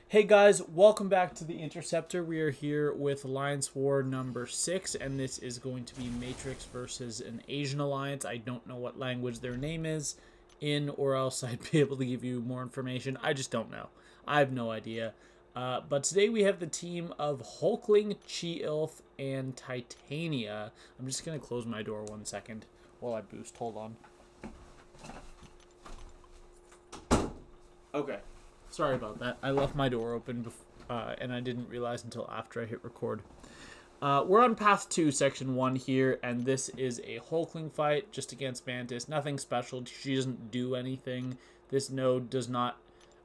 Hey guys, welcome back to the Interceptor. We are here with Alliance War number 6, and this is going to be Matrix versus an Asian alliance. I don't know what language their name is in, or else I'd be able to give you more information. I just don't know. I have no idea. But today we have the team of Hulkling, Chee'Ilth, and Titania. I'm just going to close my door 1 second while I boost. Hold on. Okay. Sorry about that. I left my door open and I didn't realize until after I hit record. We're on Path 2, Section 1 here, and this is a Hulkling fight just against Mantis. Nothing special. She doesn't do anything. This node does not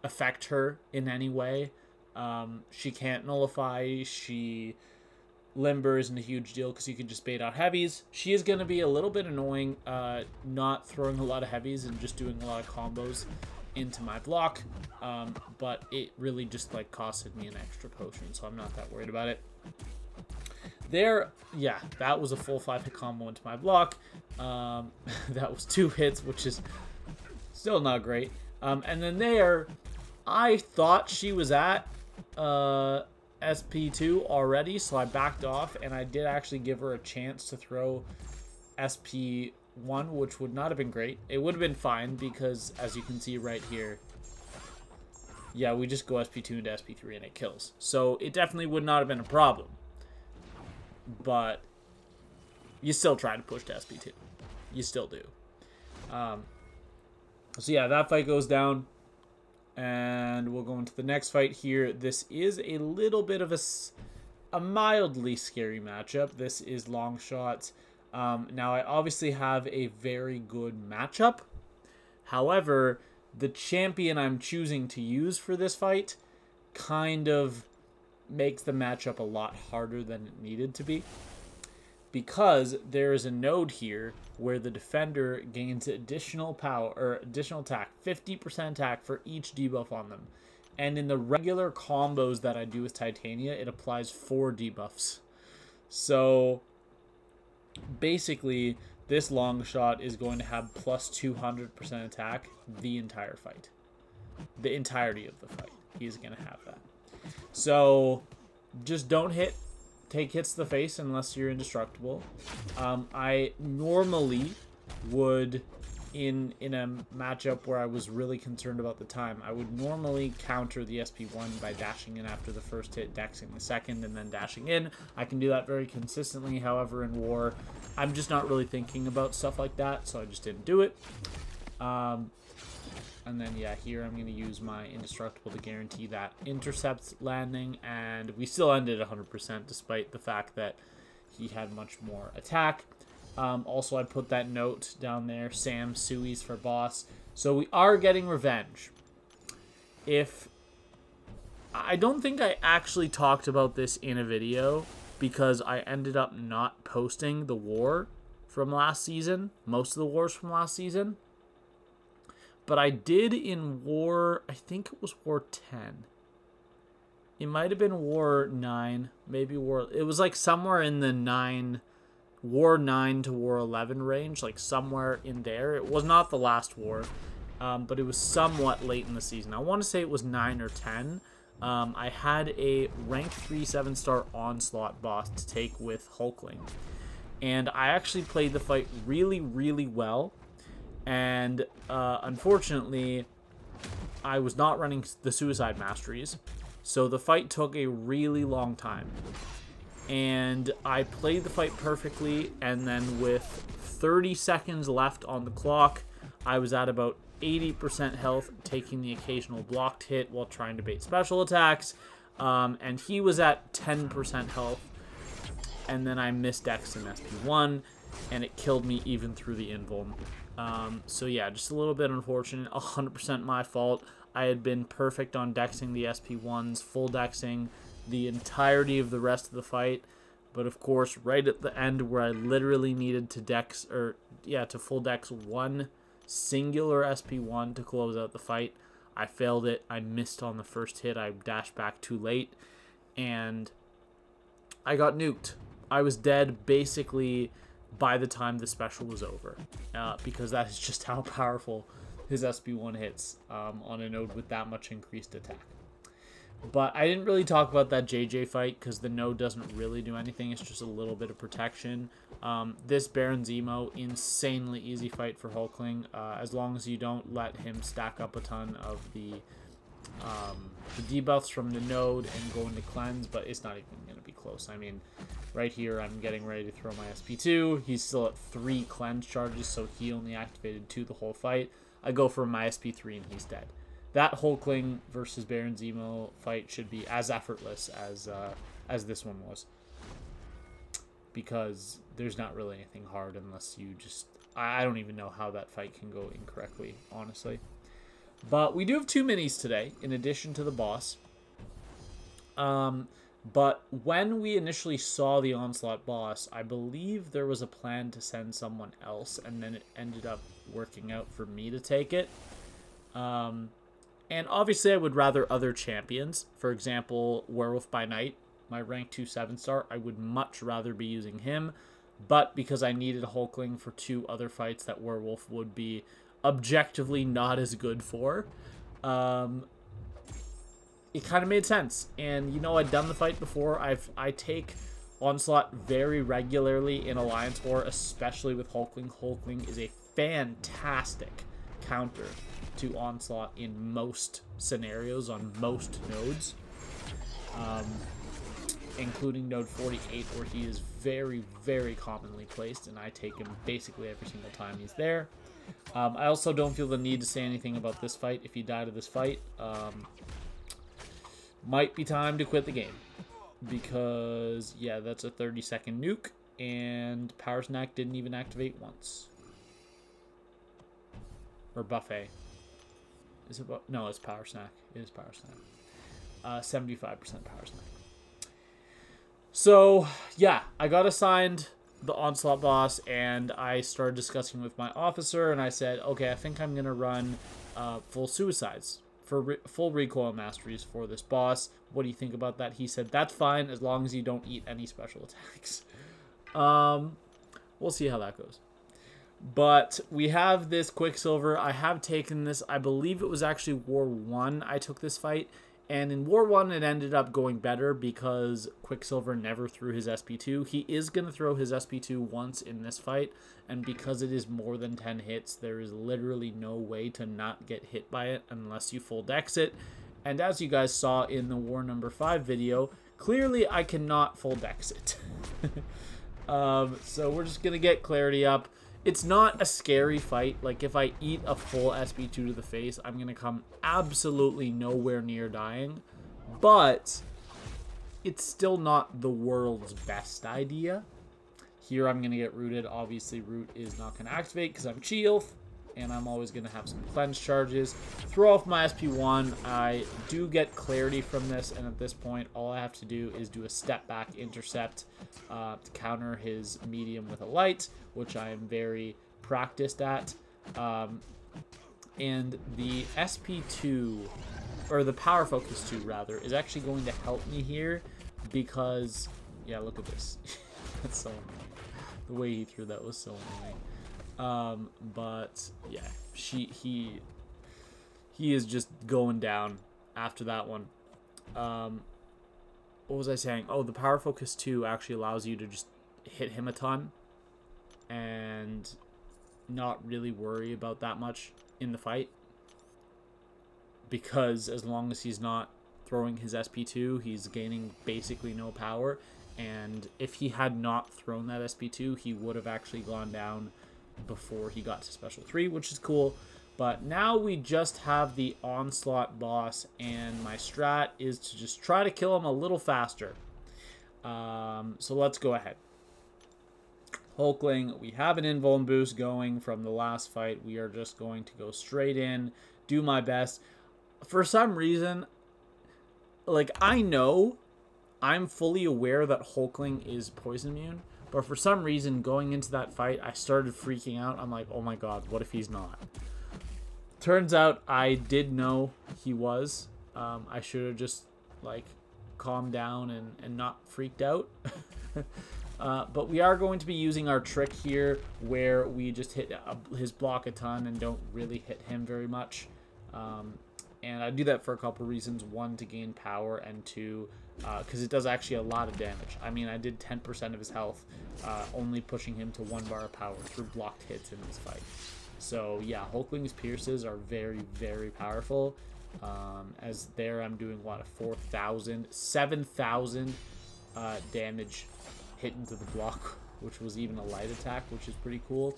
affect her in any way. She can't nullify. Limber isn't a huge deal because you can just bait out heavies. She is going to be a little bit annoying, not throwing a lot of heavies and just doing a lot of combos into my block, but it really just like costed me an extra potion, so I'm not that worried about it. Yeah, that was a full 5-hit combo into my block. That was 2 hits, which is still not great. And then I thought she was at SP2 already, so I backed off, and I did actually give her a chance to throw SP1, which would not have been great. It would have been fine because, as you can see right here, yeah, we just go SP2 into SP3 and it kills. So it definitely would not have been a problem. But you still try to push to SP2. You still do. So yeah, that fight goes down. And we'll go into the next fight here. This is a little bit of a mildly scary matchup. This is Longshot. Now, I obviously have a very good matchup. However, the champion I'm choosing to use for this fight kind of makes the matchup a lot harder than it needed to be. Because there is a node here where the defender gains additional power, or additional attack, 50% attack for each debuff on them. And in the regular combos that I do with Titania, it applies 4 debuffs. So basically, this Longshot is going to have plus 200% attack the entire fight. The entirety of the fight. He's going to have that. So just don't take hits to the face unless you're indestructible. I normally would, in a matchup where I was really concerned about the time, I would normally counter the SP1 by dashing in after the first hit, dexing the second, and then dashing in. I can do that very consistently. However, in war, I'm just not really thinking about stuff like that, so I just didn't do it. And then, yeah, here I'm going to use my Indestructible to guarantee that intercept landing, and we still ended 100% despite the fact that he had much more attack. Also, I put that note down there, Sam Sui's for boss. So we are getting revenge. I don't think I actually talked about this in a video because I ended up not posting the war from last season, most of the wars from last season. But I did in War, I think it was War 10. It might have been War 9, maybe War... It was like somewhere in the War 9 to War 11 range, like somewhere in there. It was not the last war, but it was somewhat late in the season. I want to say it was 9 or 10. I had a rank 3 7-star Onslaught boss to take with Hulkling. And I actually played the fight really, really well. And unfortunately, I was not running the Suicide Masteries, so the fight took a really long time. And I played the fight perfectly, and then with 30 seconds left on the clock, I was at about 80% health, taking the occasional blocked hit while trying to bait special attacks. And he was at 10% health, and then I missed Dex in SP1, and it killed me even through the invuln. So yeah, just a little bit unfortunate, 100% my fault. I had been perfect on dexing the SP1s, full dexing the entirety of the rest of the fight, but of course, right at the end where I literally needed to to full dex one singular SP1 to close out the fight, I failed it. I missed on the first hit. I dashed back too late, and I got nuked. I was dead basically by the time the special was over, because that is just how powerful his SP1 hits on a node with that much increased attack. But I didn't really talk about that JJ fight because the node doesn't really do anything. It's just a little bit of protection. This Baron Zemo, insanely easy fight for Hulkling. As long as you don't let him stack up a ton of the debuffs from the node and go into cleanse, but it's not even going to be close. I mean, right here, I'm getting ready to throw my SP2. He's still at 3 cleanse charges, so he only activated 2 the whole fight. I go for my SP3 and he's dead. That Hulkling versus Baron Zemo fight should be as effortless as this one was, because there's not really anything hard unless you just... I don't even know how that fight can go incorrectly, honestly. But we do have 2 minis today, in addition to the boss. But when we initially saw the Onslaught boss, I believe there was a plan to send someone else, and then it ended up working out for me to take it. And obviously I would rather other champions. For example, Werewolf by Night, my rank 2 7-star. I would much rather be using him. But because I needed a Hulkling for 2 other fights that Werewolf would be objectively not as good for, it kind of made sense. And, you know, I'd done the fight before. I take Onslaught very regularly in Alliance War, especially with Hulkling. Hulkling is a fantastic counter to Onslaught in most scenarios on most nodes, including node 48, where he is very, very commonly placed, and I take him basically every single time he's there. I also don't feel the need to say anything about this fight. If you die to this fight, might be time to quit the game, because yeah, that's a 30-second nuke, and Power Snack didn't even activate once. Or Buffet. Is it? No, it's Power Snack. It is Power Snack. 75% Power Snack. So yeah, I got assigned the Onslaught boss, and I started discussing with my officer, and I said, okay, I think I'm gonna run full suicides for full recoil masteries for this boss. What do you think about that? He said, that's fine as long as you don't eat any special attacks. We'll see how that goes. But we have this Quicksilver. I have taken this. I believe it was actually War 1 I took this fight. And in War 1 it ended up going better because Quicksilver never threw his SP2. He is going to throw his SP2 once in this fight. And because it is more than 10 hits, there is literally no way to not get hit by it unless you full dex it. And as you guys saw in the War number 5 video, clearly I cannot full dex it. So we're just going to get clarity up. It's not a scary fight. Like, if I eat a full SP2 to the face, I'm going to come absolutely nowhere near dying. But it's still not the world's best idea. Here I'm going to get rooted. Obviously, root is not going to activate because I'm Chee'Ilth, and I'm always going to have some cleanse charges. Throw off my SP1. I do get clarity from this, and at this point, all I have to do is do a step back intercept to counter his medium with a light, which I am very practiced at. And the SP2, or the Power Focus 2 rather, is actually going to help me here because, yeah, look at this. That's so annoying. The way he threw that was so annoying. But yeah, he is just going down after that one. What was I saying? Oh, the Power Focus 2 actually allows you to just hit him a ton and not really worry about that much in the fight, because as long as he's not throwing his SP2, he's gaining basically no power. And if he had not thrown that SP2, he would have actually gone down before he got to Special 3, which is cool. But now we just have the Onslaught boss, and my strat is to just try to kill him a little faster. So let's go ahead. Hulkling, we have an invuln boost going from the last fight. We are just going to go straight in, do my best. For some reason, like, I know, I'm fully aware that Hulkling is poison immune, but for some reason, going into that fight, I started freaking out. I'm like, oh my god, what if he's not? Turns out I did know he was. I should have just, like, calmed down and not freaked out. But we are going to be using our trick here where we just hit his block a ton and don't really hit him very much. And I do that for a couple reasons. One, to gain power, and two, because it does actually a lot of damage. I mean, I did 10% of his health, only pushing him to 1 bar of power through blocked hits in this fight. So yeah, Hulkling's pierces are very, very powerful. As there, I'm doing, what, a 4,000, 7,000 damage hit into the block, which was even a light attack, which is pretty cool.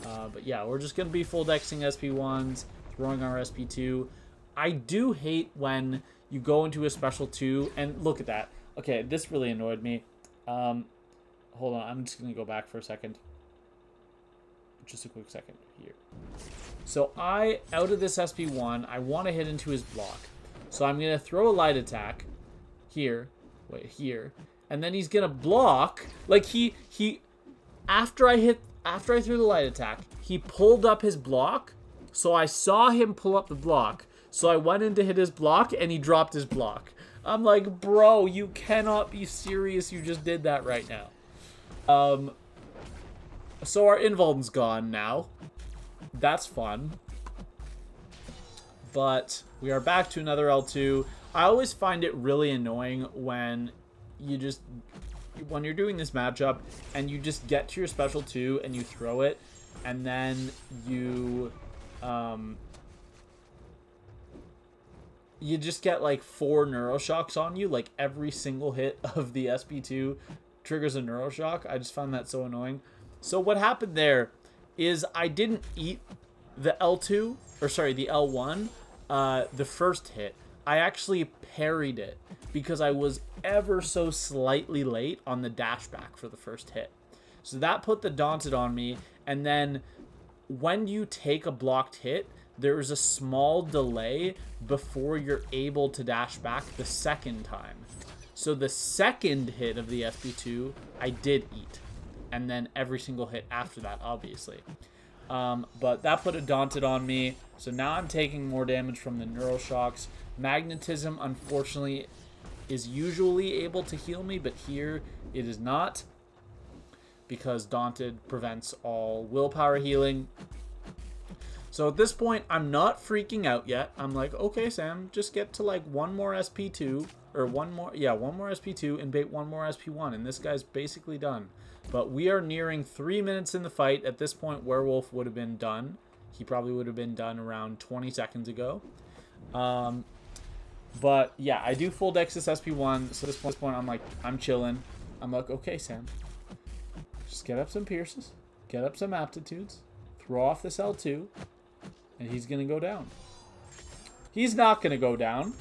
But yeah, we're just going to be full dexing SP1s, throwing our SP2. I do hate when you go into a special 2, and look at that. Okay, this really annoyed me. Hold on, I'm just going to go back for a second. Just a quick second here. So out of this SP1, I want to hit into his block. So I'm going to throw a light attack here, here, and then he's going to block. Like after I threw the light attack, he pulled up his block. So I saw him pull up the block. So I went in to hit his block, and he dropped his block. I'm like, bro, you cannot be serious. You just did that right now. So our Involden's gone now. That's fun. But we are back to another L2. I always find it really annoying when you're doing this matchup and you just get to your special 2 and you throw it, and then you just get like 4 neuroshocks on you. Like every single hit of the SP2 triggers a neuroshock. I just found that so annoying. So what happened there is I didn't eat the L2, or sorry, the L1, the first hit. I actually parried it because I was ever so slightly late on the dash back for the first hit. So that put the Daunted on me, and then when you take a blocked hit, there's a small delay before you're able to dash back the second time. So the second hit of the SP2, I did eat. And then every single hit after that, obviously. But that put a Daunted on me. So now I'm taking more damage from the Neuroshocks. Magnetism, unfortunately, is usually able to heal me, but here it is not, because Daunted prevents all willpower healing. So at this point, I'm not freaking out yet. I'm like, okay, Sam, just get to like 1 more SP2, or 1 more SP2 and bait 1 more SP1, and this guy's basically done. But we are nearing 3 minutes in the fight. At this point, Werewolf would have been done. He probably would have been done around 20 seconds ago. But yeah, I do full dex this SP1. So at this point, I'm like, I'm chilling. I'm like, okay, Sam, just get up some pierces, get up some aptitudes, throw off this L2, and he's going to go down. He's not going to go down.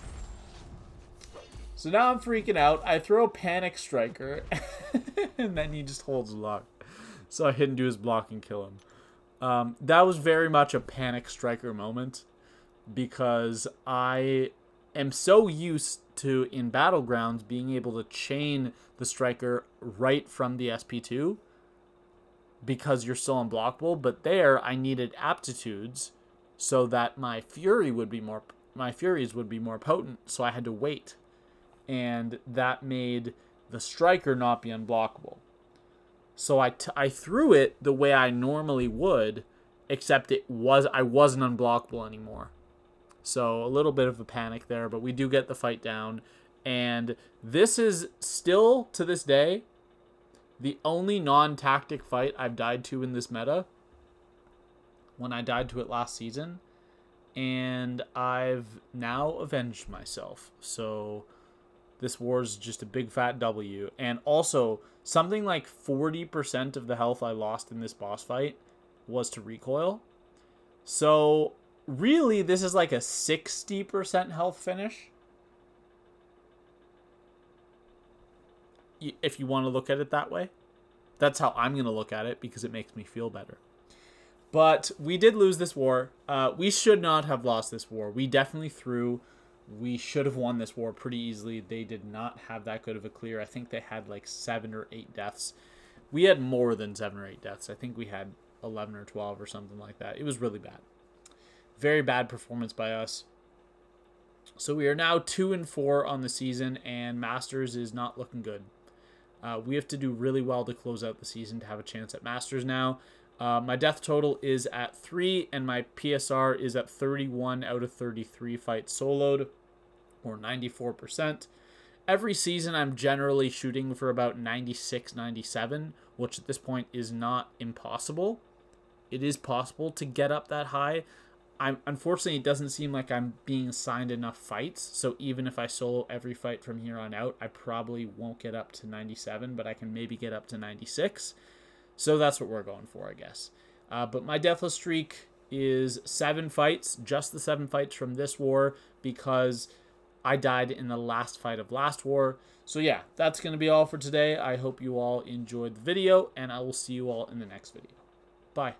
So now I'm freaking out. I throw Panic Striker, and then he just holds lock. So I hit into his block and kill him. That was very much a Panic Striker moment, because I am so used to, in Battlegrounds, being able to chain the Striker right from the SP2, because you're still unblockable. But there, I needed aptitudes so that my Furies would be more potent, so I had to wait. And that made the Striker not be unblockable. So I threw it the way I normally would, except I wasn't unblockable anymore. So a little bit of a panic there, but we do get the fight down. And this is still, to this day, the only non-tactic fight I've died to in this meta, when I died to it last season. And I've now avenged myself. So this war is just a big fat W. And also, something like 40% of the health I lost in this boss fight was to recoil. So really, this is like a 60% health finish, if you want to look at it that way. That's how I'm going to look at it, because it makes me feel better. But we did lose this war. We should not have lost this war. We definitely threw. We should have won this war pretty easily. They did not have that good of a clear. I think they had like 7 or 8 deaths. We had more than 7 or 8 deaths. I think we had 11 or 12 or something like that. It was really bad. Very bad performance by us. So we are now 2-4 on the season, and Masters is not looking good. We have to do really well to close out the season to have a chance at Masters now. My death total is at 3, and my PSR is at 31 out of 33 fights soloed, or 94%. Every season, I'm generally shooting for about 96, 97, which at this point is not impossible. It is possible to get up that high. Unfortunately, it doesn't seem like I'm being assigned enough fights, so even if I solo every fight from here on out, I probably won't get up to 97, but I can maybe get up to 96. So that's what we're going for, I guess. But my Deathless streak is 7 fights, just the 7 fights from this war, because I died in the last fight of last war. So yeah, that's going to be all for today. I hope you all enjoyed the video, and I will see you all in the next video. Bye.